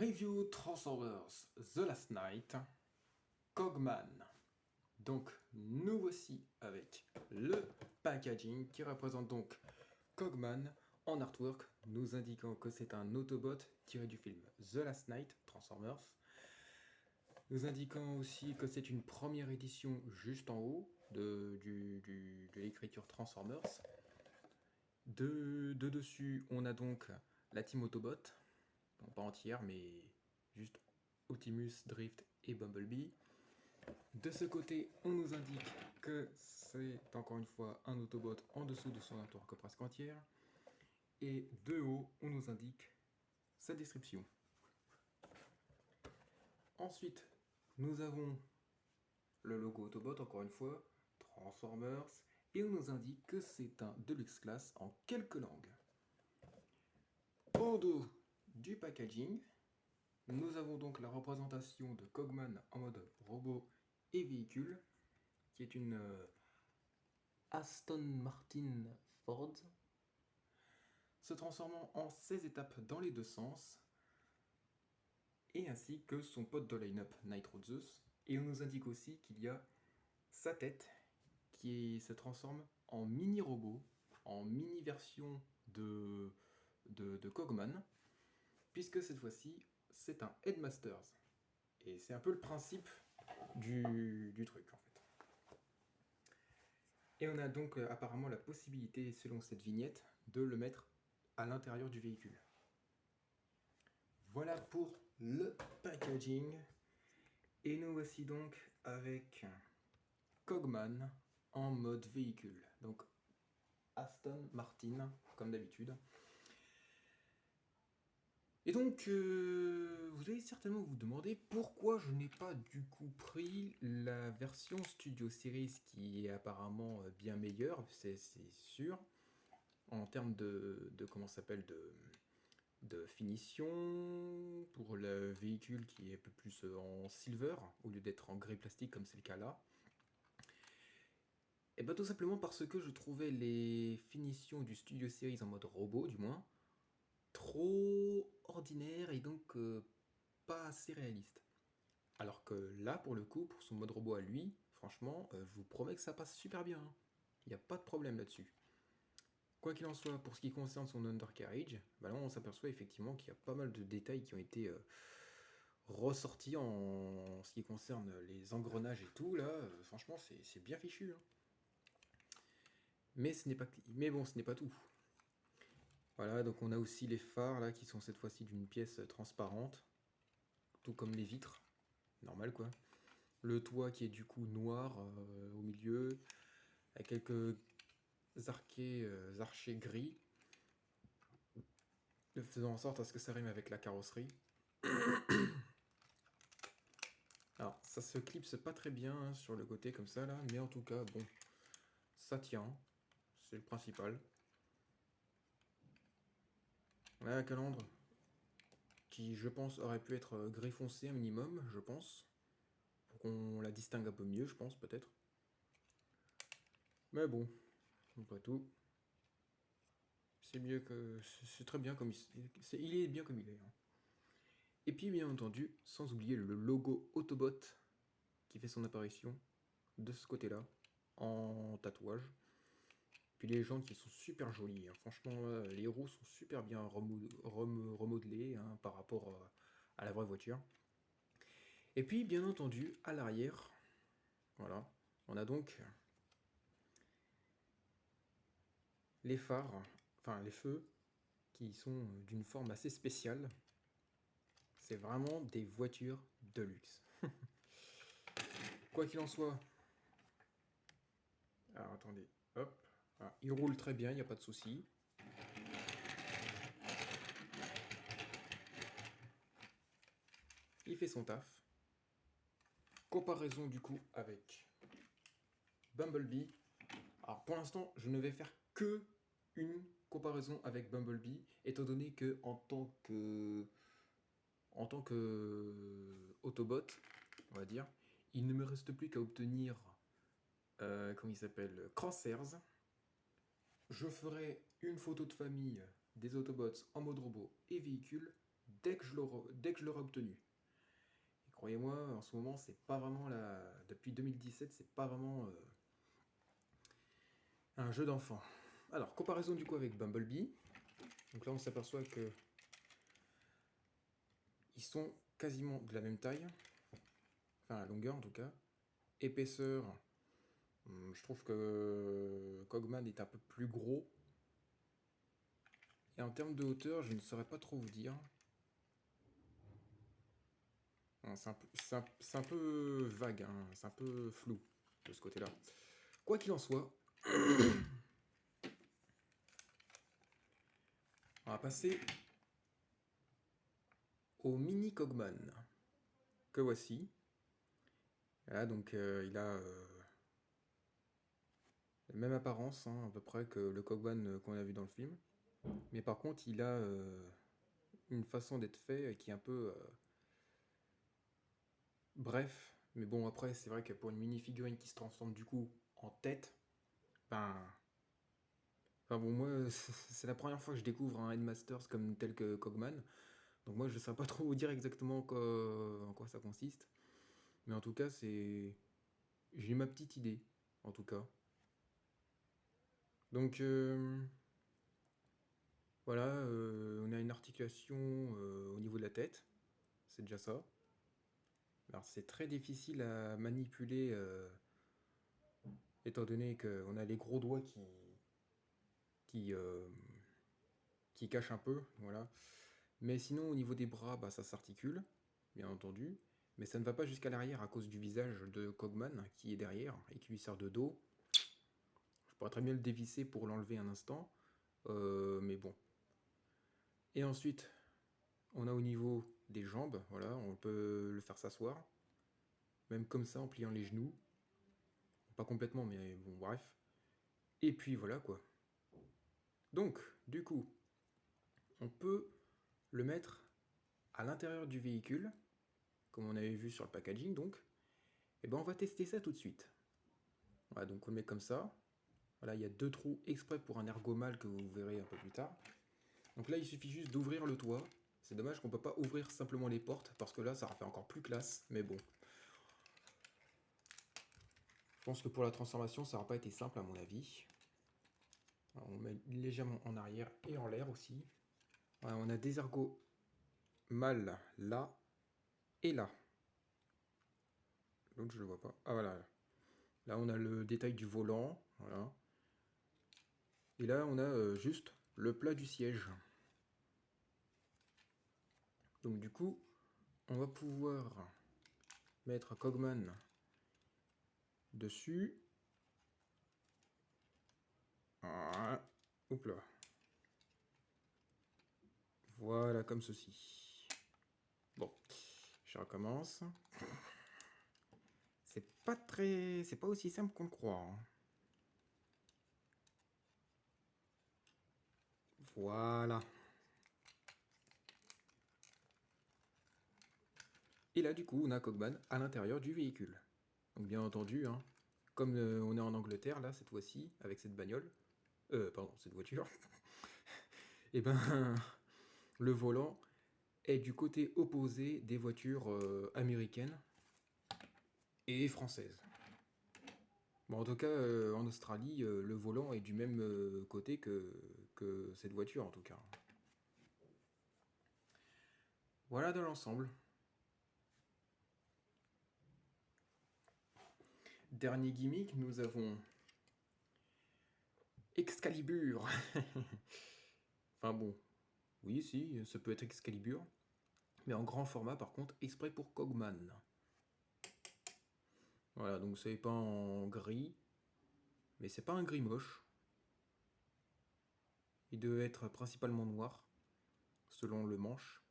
Review Transformers The Last Night, Cogman. Donc nous voici avec le packaging qui représente donc Cogman en artwork, nous indiquant que c'est un Autobot tiré du film The Last Night Transformers. Nous indiquant aussi que c'est une première édition juste en haut de l'écriture Transformers. De dessus, on a donc la team Autobot, bon, pas entière, mais juste Optimus, Drift et Bumblebee. De ce côté, on nous indique que c'est encore une fois un Autobot en dessous de son artwork presque entière. Et de haut, on nous indique sa description. Ensuite, nous avons le logo Autobot, encore une fois, Transformers, et on nous indique que c'est un Deluxe Class en quelques langues. Au dos du packaging, nous avons donc la représentation de Cogman en mode robot et véhicule, qui est une Aston Martin Ford, se transformant en 16 étapes dans les deux sens, et ainsi que son pote de line-up Nitro Zeus. Et on nous indique aussi qu'il y a sa tête qui se transforme en mini-robot, en mini-version de Cogman, puisque cette fois-ci, c'est un Headmasters. Et c'est un peu le principe du truc, en fait. Et on a donc apparemment la possibilité, selon cette vignette, de le mettre à l'intérieur du véhicule. Voilà pour le packaging. Et nous voici donc avec Cogman en mode véhicule. Donc Aston Martin, comme d'habitude. Et donc, vous allez certainement vous demander pourquoi je n'ai pas du coup pris la version Studio Series qui est apparemment bien meilleure, c'est sûr, en termes de comment ça s'appelle, de finition, pour le véhicule qui est un peu plus en silver, au lieu d'être en gris plastique comme c'est le cas là. Et bien tout simplement parce que je trouvais les finitions du Studio Series en mode robot, du moins, trop ordinaire et donc pas assez réaliste. Alors que là, pour le coup, pour son mode robot à lui, franchement, je vous promets que ça passe super bien. Il n'y a pas de problème là-dessus. Quoi qu'il en soit, pour ce qui concerne son undercarriage, bah là on s'aperçoit effectivement qu'il y a pas mal de détails qui ont été ressortis en ce qui concerne les engrenages et tout. Là, franchement, c'est bien fichu. Hein. Mais bon, ce n'est pas tout. Voilà, donc on a aussi les phares là qui sont cette fois-ci d'une pièce transparente, tout comme les vitres, normal quoi. Le toit qui est du coup noir au milieu, avec quelques archers gris, faisant en sorte à ce que ça rime avec la carrosserie. Alors ça se clipse pas très bien hein, sur le côté comme ça là, mais en tout cas bon, ça tient, c'est le principal. On a la calandre qui je pense aurait pu être gris foncé un minimum, je pense. Pour qu'on la distingue un peu mieux, je pense, peut-être. Mais bon, après tout, c'est mieux que... C'est très bien comme il est bien comme il est. Hein. Et puis, bien entendu, sans oublier le logo Autobot qui fait son apparition de ce côté-là, en tatouage. Puis les jantes qui sont super jolies. Hein. Franchement, les roues sont super bien remodelées hein, par rapport à la vraie voiture. Et puis, bien entendu, à l'arrière, voilà, on a donc les phares, enfin les feux, qui sont d'une forme assez spéciale. C'est vraiment des voitures de luxe. Quoi qu'il en soit, alors attendez, hop, voilà. Il roule très bien, il n'y a pas de souci. Il fait son taf. Comparaison du coup avec Bumblebee. Alors pour l'instant, je ne vais faire que une comparaison avec Bumblebee, étant donné que en tant que Autobot, on va dire, il ne me reste plus qu'à obtenir comment il s'appelle, Crosshairs. Je ferai une photo de famille des Autobots en mode robot et véhicule dès que je l'aurai obtenu. Et croyez-moi, en ce moment, c'est pas vraiment depuis 2017, c'est pas vraiment un jeu d'enfant. Alors, comparaison du coup avec Bumblebee. Donc là, on s'aperçoit que ils sont quasiment de la même taille. Enfin, la longueur en tout cas. Épaisseur, je trouve que Cogman est un peu plus gros. Et en termes de hauteur, je ne saurais pas trop vous dire. C'est un peu vague, hein, c'est un peu flou de ce côté-là. Quoi qu'il en soit, on va passer au mini Cogman que voici. Là, donc il a la même apparence hein, à peu près que le Cogman qu'on a vu dans le film. Mais par contre, il a une façon d'être fait qui est un peu bref. Mais bon, après, c'est vrai que pour une mini-figurine qui se transforme du coup en tête, ben... Enfin bon, moi, c'est la première fois que je découvre un Headmasters comme tel que Cogman. Donc moi, je ne sais pas trop vous dire exactement en quoi ça consiste. Mais en tout cas, c'est... J'ai ma petite idée, en tout cas. Donc, voilà, on a une articulation au niveau de la tête. C'est déjà ça. Alors, c'est très difficile à manipuler, étant donné qu'on a les gros doigts qui, euh, qui cachent un peu, voilà. Mais sinon, au niveau des bras, bah, ça s'articule, bien entendu. Mais ça ne va pas jusqu'à l'arrière à cause du visage de Cogman qui est derrière et qui lui sert de dos. Je pourrais très bien le dévisser pour l'enlever un instant. Mais bon. Et ensuite, on a au niveau des jambes, voilà, on peut le faire s'asseoir. Même comme ça, en pliant les genoux. Pas complètement, mais bon, bref. Et puis voilà quoi. Donc, du coup, on peut le mettre à l'intérieur du véhicule, comme on avait vu sur le packaging donc. Et ben on va tester ça tout de suite. Voilà, donc on le met comme ça. Voilà, il y a 2 trous exprès pour un ergomal que vous verrez un peu plus tard. Donc là, il suffit juste d'ouvrir le toit. C'est dommage qu'on ne peut pas ouvrir simplement les portes, parce que là, ça fait encore plus classe. Mais bon. Je pense que pour la transformation, ça n'aura pas été simple à mon avis. Alors, on met légèrement en arrière et en l'air aussi. Voilà, on a des ergots mâles là et là. L'autre, je le vois pas. Ah voilà. Là, on a le détail du volant. Voilà. Et là, on a juste le plat du siège. Donc du coup, on va pouvoir mettre Cogman dessus. Ah, hop là. Voilà, comme ceci. Bon, je recommence. C'est pas aussi simple qu'on le croit. Hein. Voilà. Et là, du coup, on a Cogman à l'intérieur du véhicule. Donc bien entendu, hein, comme on est en Angleterre, là, cette fois-ci, avec cette bagnole, pardon, cette voiture, et ben, le volant est du côté opposé des voitures américaines et françaises. Bon, en tout cas, en Australie, le volant est du même côté que cette voiture, en tout cas. Voilà dans l'ensemble. Dernier gimmick, nous avons Excalibur. Enfin bon, oui, si, ça peut être Excalibur. Mais en grand format, par contre, exprès pour Cogman. Voilà, donc c'est pas en gris. Mais c'est pas un gris moche. Il devait être principalement noir, selon le manche.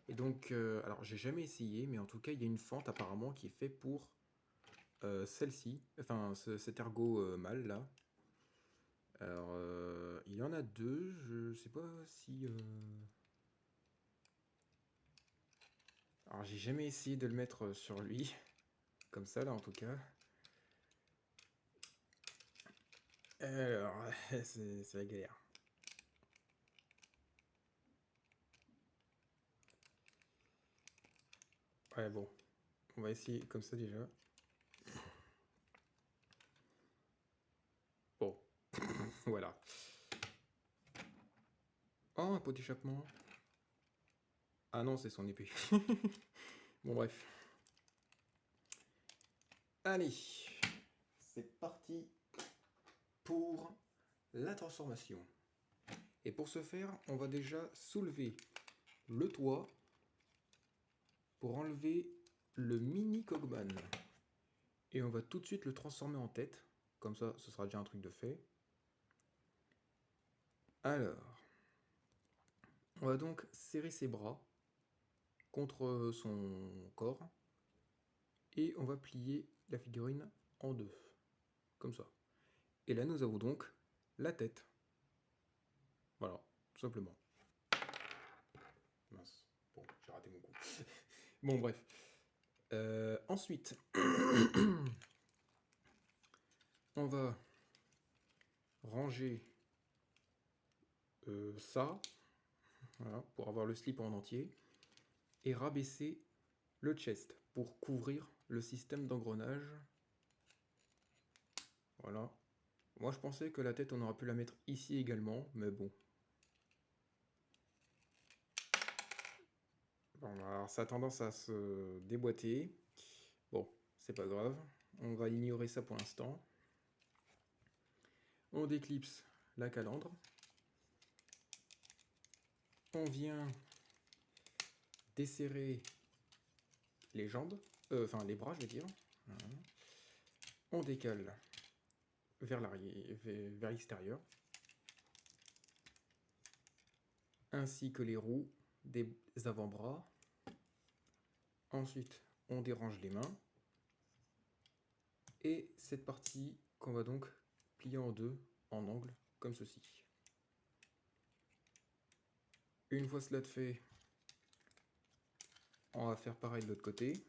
Et donc, alors j'ai jamais essayé, mais en tout cas, il y a une fente apparemment qui est faite pour celle-ci, enfin cet ergot mâle là. Alors, il y en a 2, je sais pas si... Alors, j'ai jamais essayé de le mettre sur lui, comme ça là en tout cas. Alors, c'est la galère. Ouais, bon. On va essayer comme ça déjà. Bon. Voilà. Oh, un pot d'échappement. Ah non, c'est son épée. Bon, bref. Allez. C'est parti pour la transformation. Et pour ce faire, on va déjà soulever le toit pour enlever le mini Cogman. Et on va tout de suite le transformer en tête. Comme ça, ce sera déjà un truc de fait. Alors, on va donc serrer ses bras contre son corps. Et on va plier la figurine en deux. Comme ça. Et là, nous avons donc la tête. Voilà, tout simplement. Mince. Bon, j'ai raté mon coup. Bon, bref. Ensuite, on va ranger ça, voilà, pour avoir le slip en entier, et rabaisser le chest pour couvrir le système d'engrenage. Voilà. Moi, je pensais que la tête, on aurait pu la mettre ici également, mais bon. Bon, alors ça a tendance à se déboîter. Bon, c'est pas grave. On va ignorer ça pour l'instant. On déclipse la calandre. On vient desserrer les jambes, enfin les bras, je veux dire. Voilà. On décale vers l'arrière, vers l'extérieur, ainsi que les roues des avant-bras. Ensuite, on dérange les mains. Et cette partie qu'on va donc plier en deux, en angle, comme ceci. Une fois cela fait, on va faire pareil de l'autre côté.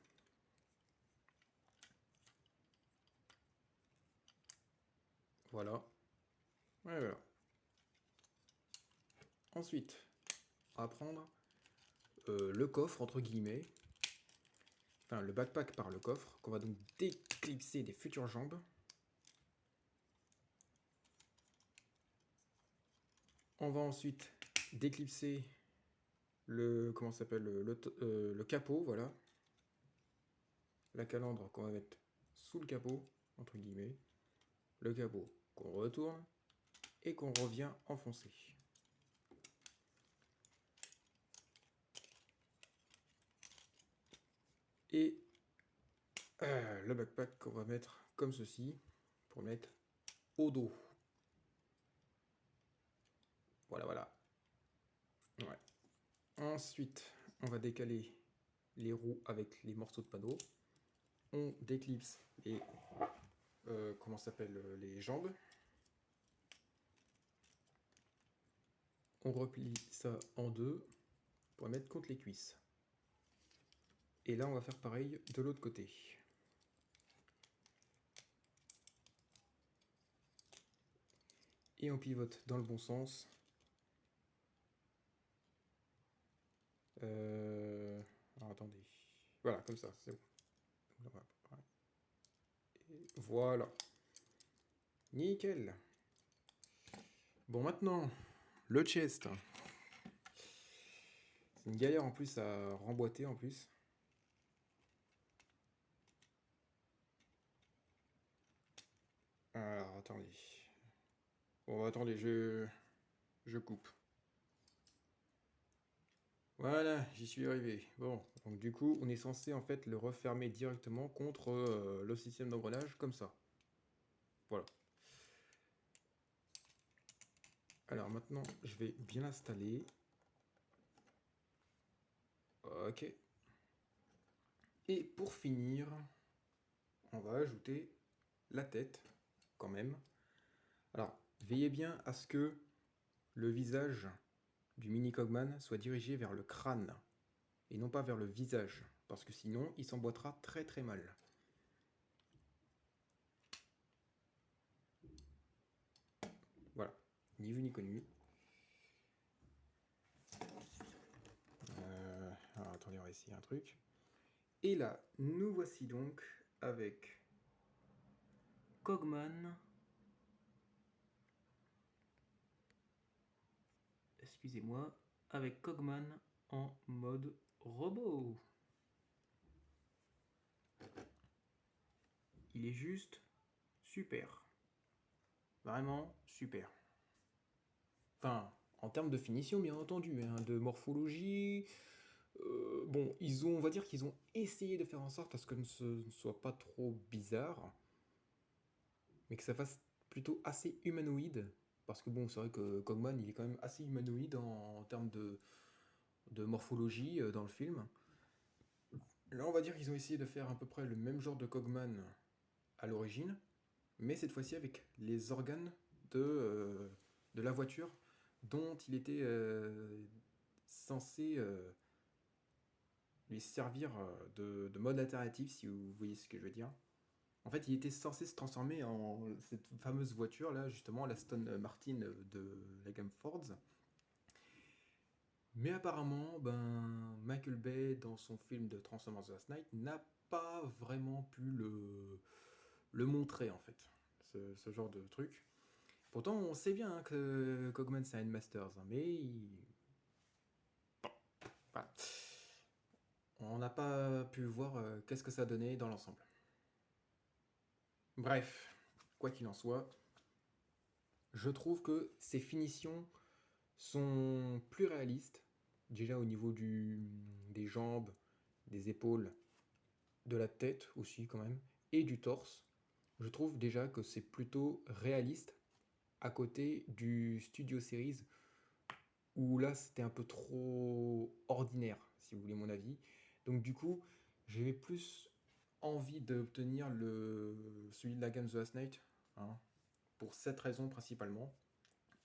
Voilà. Ouais, voilà. Ensuite, on va prendre le coffre, entre guillemets. Enfin, le backpack par le coffre, qu'on va donc déclipser des futures jambes. On va ensuite déclipser le, comment s'appelle, le capot, voilà. La calandre qu'on va mettre sous le capot, entre guillemets. Le capot qu'on retourne et qu'on revient enfoncer. Et le backpack qu'on va mettre comme ceci, pour mettre au dos. Voilà, voilà. Ouais. Ensuite, on va décaler les roues avec les morceaux de panneau. On déclipse les, comment s'appelle, les jambes. On replie ça en deux pour mettre contre les cuisses. Et là, on va faire pareil de l'autre côté. Et on pivote dans le bon sens. Alors attendez. Voilà, comme ça, c'est bon. Et voilà. Nickel. Bon, maintenant, le chest. C'est une galère en plus à remboîter en plus. Alors, attendez. Bon, attendez, je coupe. Voilà, j'y suis arrivé. Bon, donc du coup, on est censé en fait le refermer directement contre le système d'engrenage, comme ça. Voilà. Alors maintenant, je vais bien l'installer. Ok. Et pour finir, on va ajouter la tête, quand même. Alors, veillez bien à ce que le visage du mini Cogman soit dirigé vers le crâne, et non pas vers le visage, parce que sinon, il s'emboîtera très très mal. Voilà, ni vu ni connu. Alors attendez, on va essayer un truc. Et là, nous voici donc avec Cogman. Excusez-moi, avec Cogman en mode robot. Il est juste super. Vraiment super. Enfin, en termes de finition, bien entendu, hein, de morphologie. Bon, on va dire qu'ils ont essayé de faire en sorte à ce que ce ne soit pas trop bizarre, mais que ça fasse plutôt assez humanoïde. Parce que bon, c'est vrai que Cogman, il est quand même assez humanoïde en termes de morphologie dans le film. Là, on va dire qu'ils ont essayé de faire à peu près le même genre de Cogman à l'origine, mais cette fois-ci avec les organes de la voiture dont il était censé lui servir de mode alternatif, si vous voyez ce que je veux dire. En fait, il était censé se transformer en cette fameuse voiture là, justement, l'Aston Martin de la gamme Ford. Mais apparemment, ben, Michael Bay, dans son film de Transformers The Last Night, n'a pas vraiment pu le montrer, en fait, ce genre de truc. Pourtant, on sait bien hein, que Cogman, c'est un Masters, hein, mais voilà. On n'a pas pu voir qu'est-ce que ça donnait dans l'ensemble. Bref, quoi qu'il en soit, je trouve que ces finitions sont plus réalistes, déjà au niveau des jambes, des épaules, de la tête aussi quand même, et du torse. Je trouve déjà que c'est plutôt réaliste à côté du Studio Series où là c'était un peu trop ordinaire, si vous voulez mon avis. Donc du coup, j'avais plus envie d'obtenir celui de la gamme The Last Night, hein, pour cette raison principalement,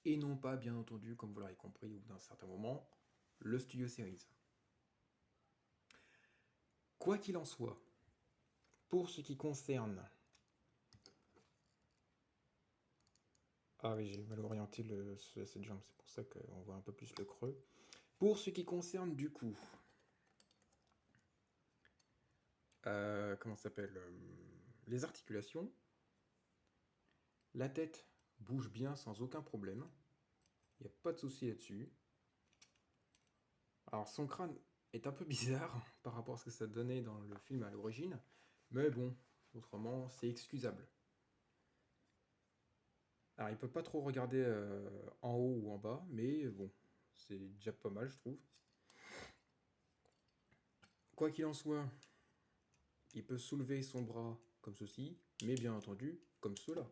et non pas, bien entendu, comme vous l'aurez compris au bout d'un certain moment, le Studio Series. Quoi qu'il en soit, pour ce qui concerne... Ah oui, j'ai mal orienté cette jambe, c'est pour ça qu'on voit un peu plus le creux. Pour ce qui concerne du coup... comment ça s'appelle les articulations, la tête bouge bien sans aucun problème. Il n'y a pas de souci là-dessus. Alors son crâne est un peu bizarre par rapport à ce que ça donnait dans le film à l'origine. Mais bon, autrement, c'est excusable. Alors il peut pas trop regarder en haut ou en bas, mais bon, c'est déjà pas mal je trouve. Quoi qu'il en soit, il peut soulever son bras comme ceci, mais bien entendu comme cela.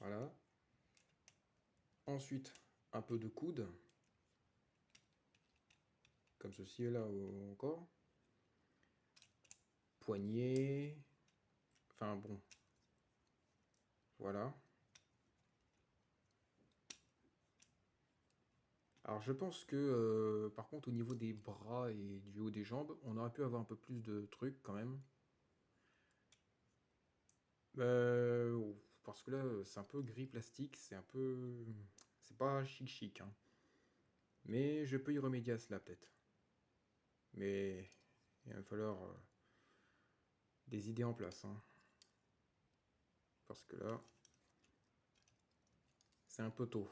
Voilà. Ensuite, un peu de coude, comme ceci là encore. Poignet. Enfin bon. Voilà. Alors je pense que par contre au niveau des bras et du haut des jambes, on aurait pu avoir un peu plus de trucs quand même. Parce que là c'est un peu gris plastique, c'est un peu... C'est pas chic chic. Hein. Mais je peux y remédier à cela peut-être. Mais il va falloir des idées en place. Hein. Parce que là, c'est un peu tôt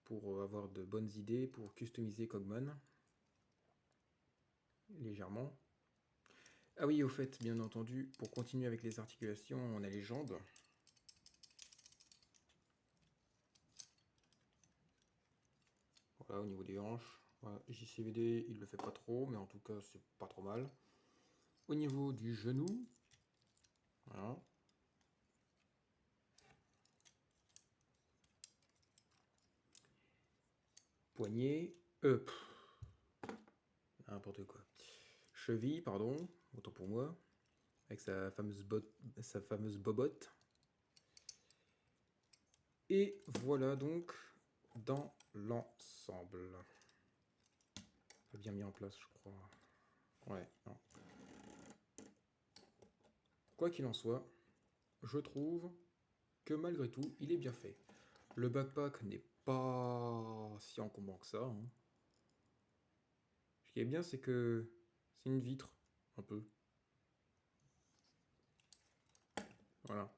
pour avoir de bonnes idées, pour customiser Cogman. Légèrement. Ah oui, au fait, bien entendu, pour continuer avec les articulations, on a les jambes. Voilà, au niveau des hanches. Voilà, JCVD, il le fait pas trop, mais en tout cas, c'est pas trop mal. Au niveau du genou, voilà. Poignet, n'importe quoi. Cheville, pardon, autant pour moi, avec sa fameuse bobotte. Et voilà donc dans l'ensemble. Bien mis en place, je crois. Ouais, non. Quoi qu'il en soit, je trouve que malgré tout, il est bien fait. Le backpack n'est pas si encombrant que ça. Hein. Ce qui est bien, c'est que C'est une vitre, un peu. Voilà.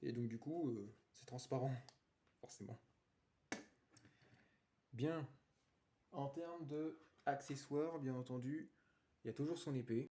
Et donc du coup, c'est transparent, forcément. Bien. En termes de accessoires, bien entendu, il y a toujours son épée.